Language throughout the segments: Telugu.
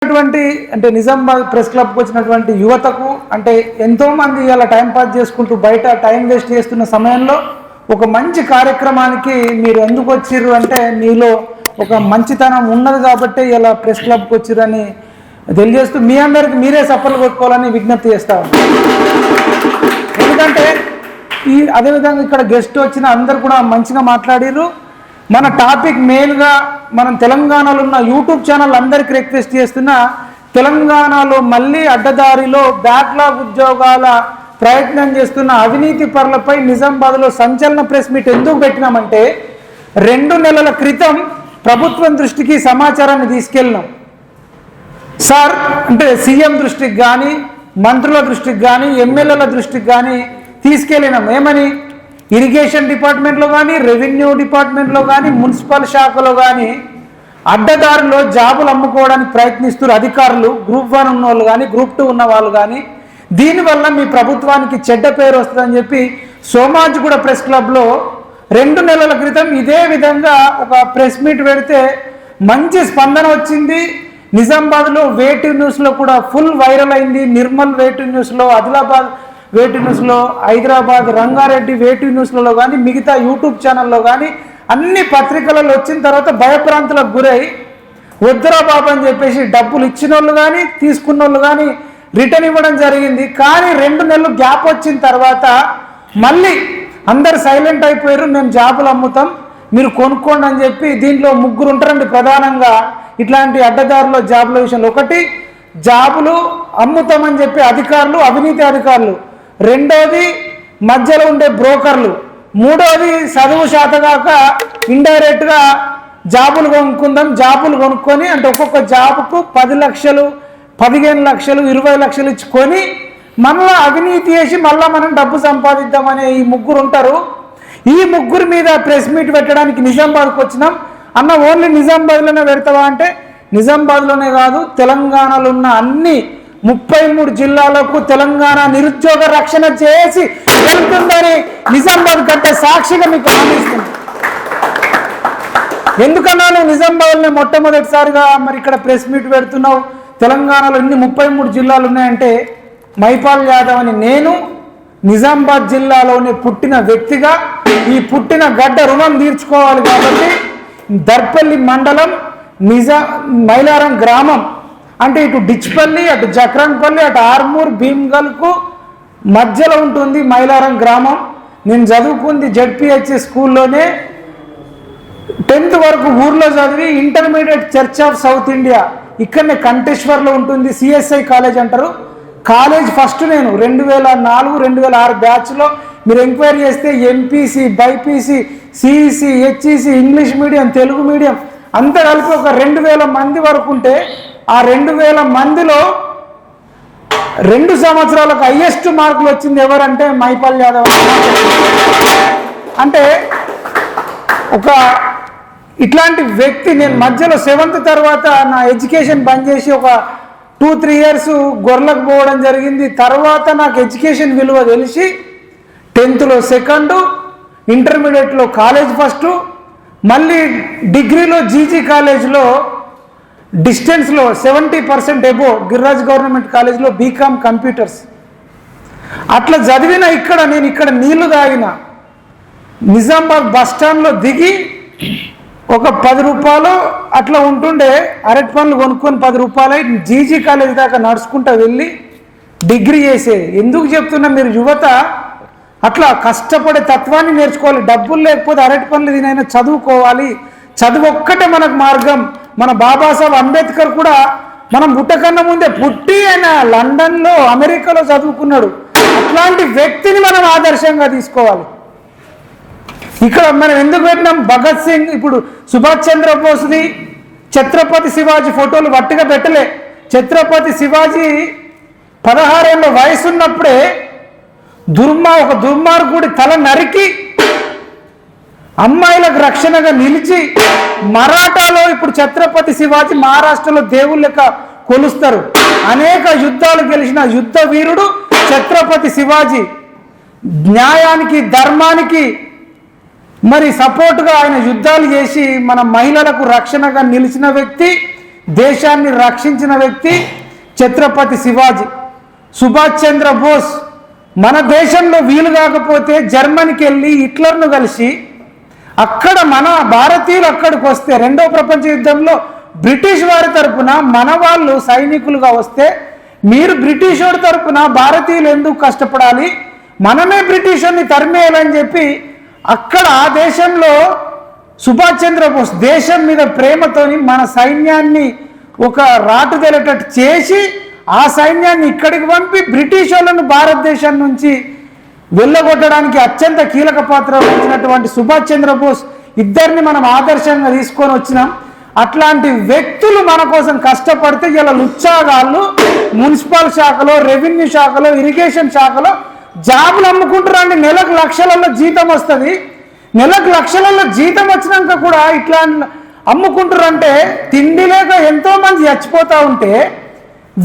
అంటే నిజామాబాద్ ప్రెస్ క్లబ్కి వచ్చినటువంటి యువతకు అంటే ఎంతోమంది ఇలా టైం పాస్ చేసుకుంటూ బయట టైం వేస్ట్ చేస్తున్న సమయంలో ఒక మంచి కార్యక్రమానికి మీరు ఎందుకు వచ్చిర్రు అంటే మీలో ఒక మంచితనం ఉన్నది కాబట్టి ఇలా ప్రెస్ క్లబ్కి వచ్చిర్రని తెలియజేస్తూ మీ అందరికి మీరే సఫలు కొట్టుకోవాలని విజ్ఞప్తి చేస్తాను. ఎందుకంటే అదేవిధంగా ఇక్కడ గెస్ట్ వచ్చిన అందరు కూడా మంచిగా మాట్లాడిర్రు. మన టాపిక్ మెయిన్గా మనం తెలంగాణలో ఉన్న యూట్యూబ్ ఛానల్ అందరికీ రిక్వెస్ట్ చేస్తున్నా, తెలంగాణలో మళ్ళీ అడ్డదారిలో బ్యాక్లాగ్ ఉద్యోగాల ప్రయత్నం చేస్తున్న అవినీతి పరులపై నిజామాబాద్లో సంచలన ప్రెస్ మీట్ ఎందుకు పెట్టినామంటే 2 నెలల క్రితం ప్రభుత్వం దృష్టికి సమాచారాన్ని తీసుకెళ్ళినాం సార్. అంటే సీఎం దృష్టికి కానీ మంత్రుల దృష్టికి కానీ ఎమ్మెల్యేల దృష్టికి కానీ తీసుకెళ్ళినాం. ఏమని? ఇరిగేషన్ డిపార్ట్మెంట్లో కానీ రెవెన్యూ డిపార్ట్మెంట్లో కానీ మున్సిపల్ శాఖలో కానీ అడ్డదారిలో జాబులు అమ్ముకోవడానికి ప్రయత్నిస్తున్న అధికారులు గ్రూప్ 1 ఉన్న వాళ్ళు కానీ గ్రూప్ 2 ఉన్న వాళ్ళు కానీ దీనివల్ల మీ ప్రభుత్వానికి చెడ్డ పేరు వస్తుందని చెప్పి సోమాజిగూడ ప్రెస్ క్లబ్లో 2 నెలల క్రితం ఇదే విధంగా ఒక ప్రెస్ మీట్ పెడితే మంచి స్పందన వచ్చింది. నిజామాబాద్లో వేటి న్యూస్లో కూడా ఫుల్ వైరల్ అయింది. నిర్మల్ వేటి న్యూస్లో, ఆదిలాబాద్ వేటి న్యూస్లో, హైదరాబాద్ రంగారెడ్డి వేటి న్యూస్లలో కానీ మిగతా యూట్యూబ్ ఛానల్లో కానీ అన్ని పత్రికలలో వచ్చిన తర్వాత భయప్రాంతులకు గురై వద్దురా బాబు అని చెప్పేసి డబ్బులు ఇచ్చిన వాళ్ళు కానీ తీసుకున్న వాళ్ళు కానీ రిటర్న్ ఇవ్వడం జరిగింది. కానీ 2 నెలలు గ్యాప్ వచ్చిన తర్వాత మళ్ళీ అందరు సైలెంట్ అయిపోయారు. మేము జాబులు అమ్ముతాం, మీరు కొనుక్కోండి అని చెప్పి దీంట్లో 3 ఉంటారండి ప్రధానంగా ఇట్లాంటి అడ్డదారులో జాబుల విషయంలో. ఒకటి, జాబులు అమ్ముతామని చెప్పి అధికారులు, అవినీతి అధికారులు. రెండోది, మధ్యలో ఉండే బ్రోకర్లు. మూడోది, చదువు శాతగాక ఇండైరెక్ట్గా జాబులు కొనుక్కుందాం, జాబులు కొనుక్కొని అంటే ఒక్కొక్క జాబుకు 10 లక్షలు, 15 లక్షలు, 20 లక్షలు ఇచ్చుకొని మళ్ళీ అవినీతి చేసి మళ్ళీ మనం డబ్బు సంపాదిద్దామనే ఈ 3 ఉంటారు. ఈ 3 మీద ప్రెస్ మీట్ పెట్టడానికి నిజామాబాద్కి వచ్చినాం. అన్న ఓన్లీ నిజామాబాద్లోనే పెడతావా అంటే నిజామాబాద్లోనే కాదు, తెలంగాణలో ఉన్న అన్ని 33 జిల్లాలకు తెలంగాణ నిరుద్యోగ రక్షణ చేసి వెళ్తుందని నిజామాబాద్ కంటే సాక్షిగా మీకు హామీస్తుంది. ఎందుకన్నా నువ్వు నిజామాబాద్లోనే మొట్టమొదటిసారిగా మరి ఇక్కడ ప్రెస్ మీట్ పెడుతున్నావు? తెలంగాణలో ఇన్ని 33 జిల్లాలు ఉన్నాయంటే మైపాల్ యాదవ్ అని నేను నిజామాబాద్ జిల్లాలోనే పుట్టిన వ్యక్తిగా ఈ పుట్టిన గడ్డ రుణం తీర్చుకోవాలి కాబట్టి దర్పల్లి మండలం మైలారం గ్రామం అంటే ఇటు డిచ్పల్లి, అటు జక్రాన్పల్లి, అటు ఆర్మూర్, భీమ్గల్కు మధ్యలో ఉంటుంది మైలారం గ్రామం. నేను చదువుకుంది జెడ్పిహెచ్ స్కూల్లోనే. 10th వరకు ఊర్లో చదివి intermediate church of south India ఇక్కడనే కంటేశ్వర్లో ఉంటుంది, సిఎస్ఐ కాలేజ్ అంటారు. కాలేజ్ ఫస్ట్ నేను 2004, 2006 బ్యాచ్లో మీరు ఎంక్వైరీ చేస్తే MPC, BiPC, CEC, HEC, English medium, Telugu medium అంతా కలిపి ఒక 2000 మంది వరకు ఉంటే ఆ 2000 మందిలో 2 సంవత్సరాలకు హైయెస్ట్ మార్కులు వచ్చింది ఎవరంటే మైపాల్ యాదవ్. అంటే ఒక ఇట్లాంటి వ్యక్తి. నేను మధ్యలో 7th తర్వాత నా ఎడ్యుకేషన్ బంద్ చేసి ఒక 2-3 ఇయర్స్ గొర్రెలకు పోవడం జరిగింది. తర్వాత నాకు ఎడ్యుకేషన్ విలువ తెలిసి 10thలో 2nd, ఇంటర్మీడియట్లో కాలేజ్ ఫస్ట్, మళ్ళీ డిగ్రీలో జీజీ కాలేజ్లో డిస్టెన్స్లో 70% ఎబో గిరిరాజ్ గవర్నమెంట్ కాలేజ్లో బీకామ్ కంప్యూటర్స్. అట్లా చదివిన నేను ఇక్కడ నీళ్లు తాగిన నిజామాబాద్ బస్ స్టాండ్లో దిగి ఒక 10 రూపాయలు అట్లా ఉంటుండే అరటి పండ్లు కొనుక్కొని 10 రూపాయలు జీజీ కాలేజ్ దాకా నడుచుకుంటూ వెళ్ళి డిగ్రీ చేసేది. ఎందుకు చెప్తున్నా, మీరు యువత అట్లా కష్టపడే తత్వాన్ని నేర్చుకోవాలి. డబ్బులు లేకపోతే అరటి పండ్లు దీనైనా చదువుకోవాలి. చదువు ఒక్కటే మనకు మార్గం. మన బాబాసాహెబ్ అంబేద్కర్ కూడా మనం పుట్టకన్నా ముందే పుట్టి ఆయన లండన్లో, అమెరికాలో చదువుకున్నాడు. అట్లాంటి వ్యక్తిని మనం ఆదర్శంగా తీసుకోవాలి. ఇక్కడ మనం ఎందుకు పెట్టినాం? భగత్ సింగ్, ఇప్పుడు సుభాష్ చంద్రబోస్ది, ఛత్రపతి శివాజీ ఫోటోలు వట్టిగా పెట్టలే. ఛత్రపతి శివాజీ 16 ఏళ్ళ వయసు ఉన్నప్పుడే ఒక దుర్మార్గుడి తల నరికి అమ్మాయిలకు రక్షణగా నిలిచి మరాఠాలో ఇప్పుడు ఛత్రపతి శివాజీ మహారాష్ట్రలో దేవుళ్ళ లెక్క కొలుస్తారు. అనేక యుద్ధాలు గెలిచిన యుద్ధ వీరుడు ఛత్రపతి శివాజీ. న్యాయానికి, ధర్మానికి మరి సపోర్టుగా ఆయన యుద్ధాలు చేసి మన మహిళలకు రక్షణగా నిలిచిన వ్యక్తి. దేశాన్ని రక్షించిన వ్యక్తి ఛత్రపతి శివాజీ. సుభాష్ చంద్ర బోస్ మన దేశంలో వీలు కాకపోతే జర్మనీకి వెళ్ళి హిట్లర్ను కలిసి అక్కడ మన భారతీయులు అక్కడికి వస్తే రెండవ ప్రపంచ యుద్ధంలో బ్రిటిష్ వారి తరపున మన వాళ్ళు సైనికులుగా వస్తే మీరు బ్రిటిష్ వారి తరపున భారతీయులు ఎందుకు కష్టపడాలి, మనమే బ్రిటిషర్ని తరిమేయాలని చెప్పి అక్కడ ఆ దేశంలో సుభాష్ చంద్రబోస్ దేశం మీద ప్రేమతోని మన సైన్యాన్ని ఒక రాటుదేలేటట్టు చేసి ఆ సైన్యాన్ని ఇక్కడికి పంపి బ్రిటిష్ వాళ్ళను భారతదేశం నుంచి వెళ్ళగొట్టడానికి అత్యంత కీలక పాత్ర వహించినటువంటి సుభాష్ చంద్రబోస్ ఇద్దరిని మనం ఆదర్శంగా తీసుకొని వచ్చినాం. అట్లాంటి వ్యక్తులు మన కోసం కష్టపడితే ఇలా లుచ్చాగాళ్ళు మున్సిపల్ శాఖలో, రెవెన్యూ శాఖలో, ఇరిగేషన్ శాఖలో జాబులు అమ్ముకుంటారండి. నెలకు లక్షలలో జీతం వస్తుంది. నెలకు లక్షలలో జీతం వచ్చినాక కూడా ఇట్లా అమ్ముకుంటారంటే తిండి లేక ఎంతో మంది చచ్చిపోతూ ఉంటే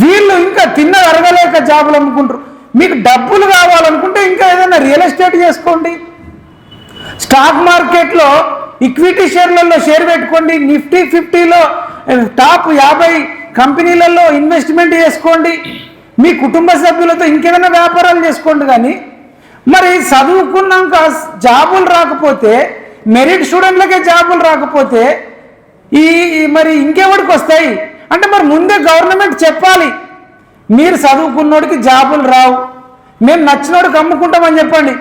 వీళ్ళు ఇంకా తిన్నది అరగలేక జాబులు అమ్ముకుంటారు. మీకు డబ్బులు కావాలనుకుంటే ఇంకా ఏదైనా రియల్ ఎస్టేట్ చేసుకోండి, స్టాక్ మార్కెట్లో ఈక్విటీ షేర్లలో షేర్ పెట్టుకోండి, నిఫ్టీ 50లో టాప్ 50 కంపెనీలలో ఇన్వెస్ట్మెంట్ చేసుకోండి, మీ కుటుంబ సభ్యులతో ఇంకేదైనా వ్యాపారాలు చేసుకోండి. కానీ మరి చదువుకున్నాక జాబులు రాకపోతే, మెరిట్ స్టూడెంట్లకే జాబులు రాకపోతే మరి ఇంకెవరికి వస్తాయి అంటే మరి ముందే గవర్నమెంట్ చెప్పాలి, మీరు చదువుకున్నోడికి జాబులు రావు, మేము నచ్చినోడికి అమ్ముకుంటామని చెప్పండి.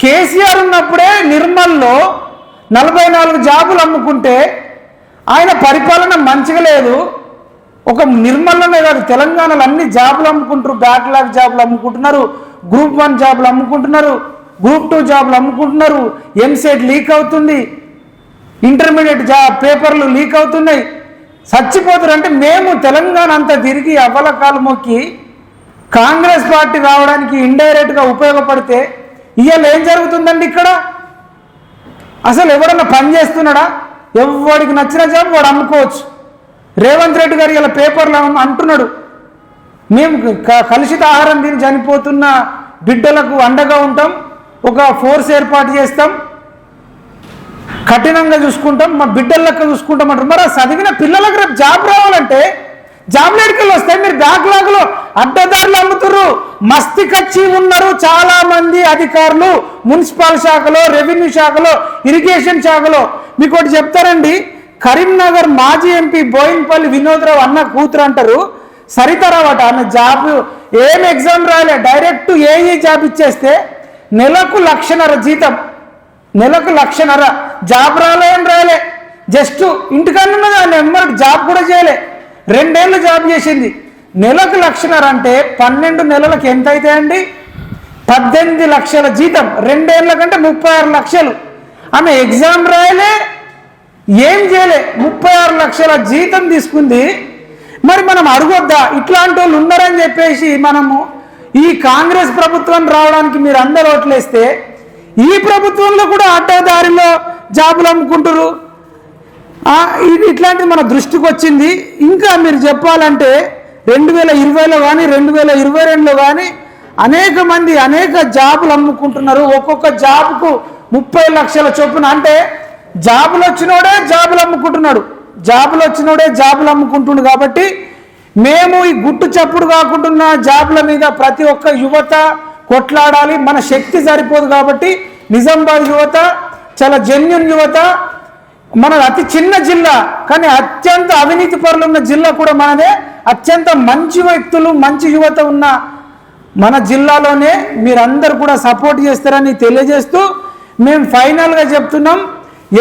కేసీఆర్ ఉన్నప్పుడే నిర్మల్లో 44 జాబులు అమ్ముకుంటే ఆయన పరిపాలన మంచిగా లేదు. ఒక నిర్మల్లోనే కాదు తెలంగాణలో అన్ని జాబులు అమ్ముకుంటారు, బ్యాక్లాగ్ జాబులు అమ్ముకుంటున్నారు, గ్రూప్ 1 జాబులు అమ్ముకుంటున్నారు, గ్రూప్ 2 జాబులు అమ్ముకుంటున్నారు, ఎంసెట్ లీక్ అవుతుంది, ఇంటర్మీడియట్ పేపర్లు లీక్ అవుతున్నాయి, చచ్చిపోతారు. అంటే మేము తెలంగాణ అంతా తిరిగి అవ్వలకాలు మొక్కి కాంగ్రెస్ పార్టీ రావడానికి ఇండైరెక్ట్గా ఉపయోగపడితే ఇవాళ ఏం జరుగుతుందండి? ఇక్కడ అసలు ఎవడన్నా పని చేస్తున్నాడా? ఎవడికి నచ్చిన జాబ్ వాడు అమ్ముకోవచ్చు. రేవంత్ రెడ్డి గారు ఇలా పేపర్లు అంటున్నాడు, మేము కలుషిత ఆహారం తిని చనిపోతున్న బిడ్డలకు అండగా ఉంటాం, ఒక ఫోర్స్ ఏర్పాటు చేస్తాం, కఠినంగా చూసుకుంటాం, మా బిడ్డలకు చూసుకుంటాం అంటారు. మరి చదివిన పిల్లలకు రేపు జాబ్ రావాలంటే జాబ్లు ఎడికెళ్ళి వస్తాయి? మీరు బ్యాక్లాగ్లో అడ్డదారులు అమ్ముతున్నారు. మస్తి కచ్చి ఉన్నారు చాలా మంది అధికారులు మున్సిపల్ శాఖలో, రెవెన్యూ శాఖలో, ఇరిగేషన్ శాఖలో. మీకు ఒకటి చెప్తారండి, కరీంనగర్ మాజీ ఎంపీ బోయిన్పల్లి వినోద్రావు అన్న కూతురు అంటారు సరితరావు అట. ఆమె జాబ్ ఏం ఎగ్జామ్ రాయలే, డైరెక్ట్ ఏఈ జాబ్ ఇచ్చేస్తే నెలకు 1,50,000 జీతం, నెలకు 1,50,000 జాబ్ రాయలే, జస్ట్ ఇంటికన్నా దాన్ని ఎమ్మటి జాబ్ కూడా చేయలే, 2 ఏళ్ళు జాబ్ చేసింది. నెలకు 1,50,000 అంటే 12 నెలలకు ఎంత అవుతాయండి? 18 లక్షల జీతం, 2 ఏళ్ళ కంటే 36 లక్షలు. ఆమె ఎగ్జామ్ రాయలే, ఏం చేయలే, 36 లక్షల జీతం తీసుకుంది. మరి మనం అడగొద్దా? ఇట్లాంటి వాళ్ళు ఉన్నారని చెప్పేసి మనము ఈ కాంగ్రెస్ ప్రభుత్వం రావడానికి మీరు అందరూ ఓట్లేస్తే ఈ ప్రభుత్వంలో కూడా అడ్డదారిలో జాబులు అమ్ముకుంటారు. ఇట్లాంటిది మన దృష్టికి వచ్చింది. ఇంకా మీరు చెప్పాలంటే 2020లో కానీ 2022లో కానీ అనేక మంది అనేక జాబులు అమ్ముకుంటున్నారు. ఒక్కొక్క జాబ్కు 30 లక్షల చొప్పున. అంటే జాబులు వచ్చినోడే జాబులు అమ్ముకుంటున్నాడు, జాబులు వచ్చినోడే జాబులు అమ్ముకుంటున్నాడు. కాబట్టి మేము ఈ గుట్టు చప్పుడు కాకుండా జాబుల మీద ప్రతి ఒక్క యువత కొట్లాడాలి. మన శక్తి సరిపోదు కాబట్టి నిజామాబాద్ యువత చాలా జెన్యూన్ యువత. మనది అతి చిన్న జిల్లా కానీ అత్యంత అవినీతి పరులు ఉన్న జిల్లా కూడా మనదే. అత్యంత మంచి వ్యక్తులు, మంచి యువత ఉన్న మన జిల్లాలోనే మీరందరూ కూడా సపోర్ట్ చేస్తారని తెలియజేస్తూ మేము ఫైనల్గా చెప్తున్నాం,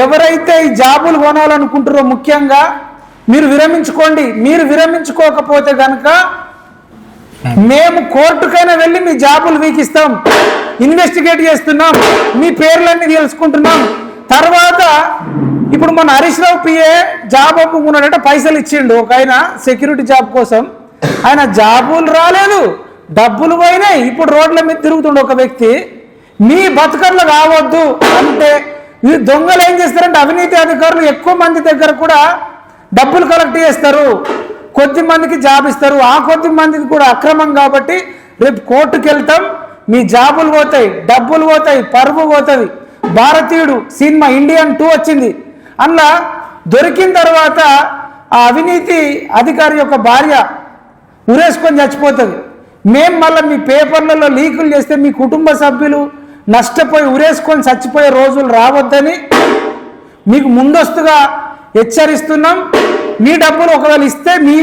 ఎవరైతే ఈ జాబులు కొనాలనుకుంటారో ముఖ్యంగా మీరు విరమించుకోండి. మీరు విరమించుకోకపోతే కనుక మేము కోర్టుకైనా వెళ్ళి మీ జాబులు వీకిస్తాం, ఇన్వెస్టిగేట్ చేస్తున్నాం, మీ పేర్లన్నీ తెలుసుకుంటున్నాం. తర్వాత ఇప్పుడు మన హరీష్ రావు పిఏ జాబ్ అమ్ముకున్నాడంటే పైసలు ఇచ్చిండు ఒక ఆయన సెక్యూరిటీ జాబ్ కోసం. ఆయన జాబులు రాలేదు, డబ్బులు పోయినాయి. ఇప్పుడు రోడ్ల మీద తిరుగుతుండే ఒక వ్యక్తి. మీ బతుకర్లు కావద్దు అంటే ఈ దొంగలు ఏం చేస్తారంటే అవినీతి అధికారులు ఎక్కువ మంది దగ్గర కూడా డబ్బులు కలెక్ట్ చేస్తారు, కొద్ది మందికి జాబ్ ఇస్తారు. ఆ కొద్ది మందికి కూడా అక్రమం. కాబట్టి రేపు కోర్టుకు వెళ్తాం, మీ జాబులు పోతాయి, డబ్బులు పోతాయి, పరువు పోతుంది. భారతీయుడు సినిమా ఇండియన్ 2 వచ్చింది, అందులో దొరికిన తర్వాత ఆ అవినీతి అధికారి యొక్క భార్య ఉరేసుకొని చచ్చిపోతుంది. మేము మళ్ళీ మీ పేపర్లలో లీకులు చేస్తే మీ కుటుంబ సభ్యులు నష్టపోయి ఉరేసుకొని చచ్చిపోయే రోజులు రావద్దని మీకు ముందస్తుగా హెచ్చరిస్తున్నాం. మీ డబ్బులు ఒకవేళ ఇస్తే మీ